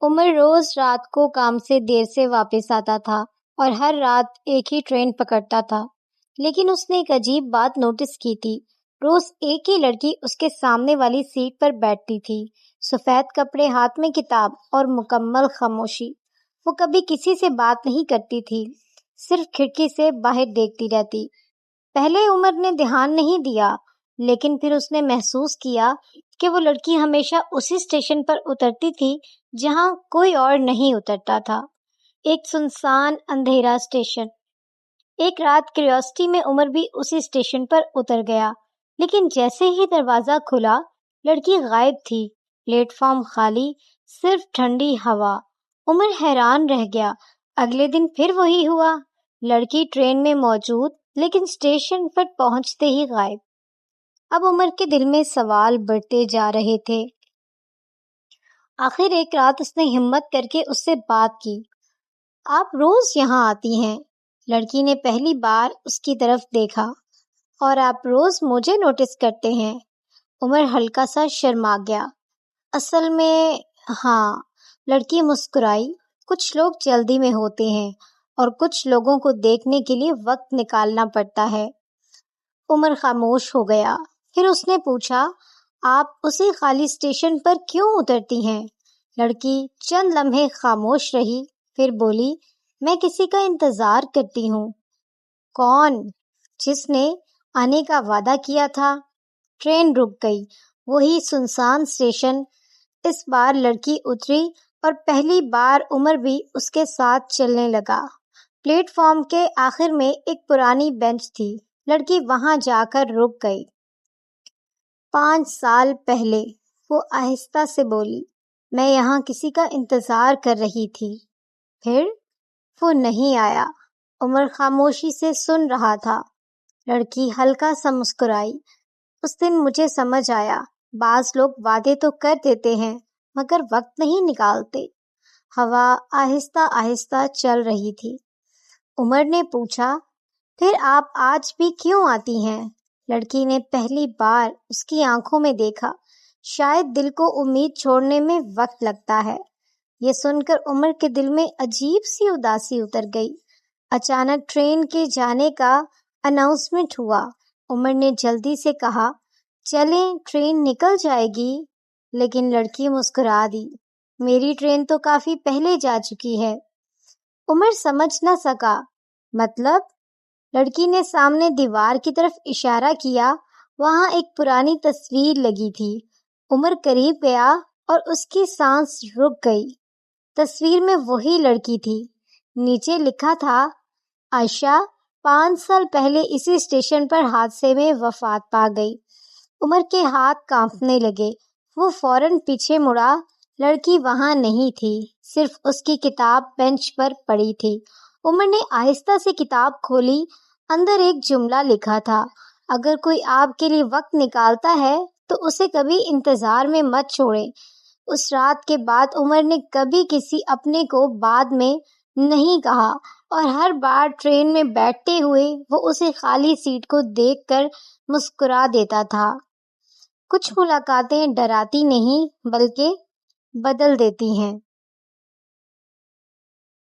عمر روز رات کو کام سے دیر سے واپس آتا تھا اور ہر رات ایک ہی ٹرین پکڑتا تھا، لیکن اس نے ایک عجیب بات نوٹس کی تھی۔ روز ایک ہی لڑکی اس کے سامنے والی سیٹ پر بیٹھتی تھی، سفید کپڑے، ہاتھ میں کتاب اور مکمل خاموشی۔ وہ کبھی کسی سے بات نہیں کرتی تھی، صرف کھڑکی سے باہر دیکھتی رہتی۔ پہلے عمر نے دھیان نہیں دیا، لیکن پھر اس نے محسوس کیا کہ وہ لڑکی ہمیشہ اسی اسٹیشن پر اترتی تھی جہاں کوئی اور نہیں اترتا تھا، ایک سنسان اندھیرا اسٹیشن۔ ایک رات کیوریوسٹی میں عمر بھی اسی اسٹیشن پر اتر گیا، لیکن جیسے ہی دروازہ کھلا لڑکی غائب تھی، پلیٹ فارم خالی، صرف ٹھنڈی ہوا۔ عمر حیران رہ گیا۔ اگلے دن پھر وہی ہوا، لڑکی ٹرین میں موجود لیکن اسٹیشن پر پہنچتے ہی غائب۔ اب عمر کے دل میں سوال بڑھتے جا رہے تھے۔ آخر ایک رات اس نے ہمت کر کے اس سے بات کی۔ آپ روز یہاں آتی ہیں؟ لڑکی نے پہلی بار اس کی طرف دیکھا۔ اور آپ روز مجھے نوٹس کرتے ہیں؟ عمر ہلکا سا شرما گیا۔ اصل میں ہاں، لڑکی مسکرائی۔ کچھ لوگ جلدی میں ہوتے ہیں اور کچھ لوگوں کو دیکھنے کے لیے وقت نکالنا پڑتا ہے۔ عمر خاموش ہو گیا۔ پھر اس نے پوچھا، آپ اسی خالی اسٹیشن پر کیوں اترتی ہیں؟ لڑکی چند لمحے خاموش رہی، پھر بولی، میں کسی کا انتظار کرتی ہوں۔ کون؟ جس نے آنے کا وعدہ کیا تھا۔ ٹرین رک گئی، وہی سنسان اسٹیشن۔ اس بار لڑکی اتری اور پہلی بار عمر بھی اس کے ساتھ چلنے لگا۔ پلیٹ فارم کے آخر میں ایک پرانی بینچ تھی، لڑکی وہاں جا کر رک گئی۔ 5 سال پہلے، وہ آہستہ سے بولی، میں یہاں کسی کا انتظار کر رہی تھی۔ پھر وہ نہیں آیا۔ عمر خاموشی سے سن رہا تھا۔ لڑکی ہلکا سا مسکرائی۔ اس دن مجھے سمجھ آیا، بعض لوگ وعدے تو کر دیتے ہیں مگر وقت نہیں نکالتے۔ ہوا آہستہ آہستہ چل رہی تھی۔ عمر نے پوچھا، پھر آپ آج بھی کیوں آتی ہیں؟ لڑکی نے پہلی بار اس کی آنکھوں میں دیکھا۔ شاید دل کو امید چھوڑنے میں وقت لگتا ہے۔ یہ سن کر عمر کے دل میں عجیب سی اداسی اتر گئی۔ اچانک ٹرین کے جانے کا اناؤنسمنٹ ہوا۔ عمر نے جلدی سے کہا، چلیں، ٹرین نکل جائے گی۔ لیکن لڑکی مسکرا دی، میری ٹرین تو کافی پہلے جا چکی ہے۔ عمر سمجھ نہ سکا، مطلب؟ لڑکی نے سامنے دیوار کی طرف اشارہ کیا، وہاں ایک پرانی تصویر لگی تھی۔ عمر قریب گیا اور اس کی سانس رک گئی۔ تصویر میں وہی لڑکی تھی۔ نیچے لکھا تھا، عائشہ 5 سال پہلے اسی اسٹیشن پر حادثے میں وفات پا گئی۔ عمر کے ہاتھ کانپنے لگے۔ وہ فوراً پیچھے مڑا۔ لڑکی وہاں نہیں تھی، صرف اس کی کتاب بینچ پر پڑی تھی۔ عمر نے آہستہ سے کتاب کھولی۔ اندر ایک جملہ لکھا تھا، اگر کوئی آپ کے لیے وقت نکالتا ہے تو اسے کبھی انتظار میں مت چھوڑیں۔ اس رات کے بعد عمر نے کبھی کسی اپنے کو بعد میں نہیں کہا، اور ہر بار ٹرین میں بیٹھتے ہوئے وہ اسے خالی سیٹ کو دیکھ کر مسکرا دیتا تھا۔ کچھ ملاقاتیں ڈراتی نہیں بلکہ بدل دیتی ہیں۔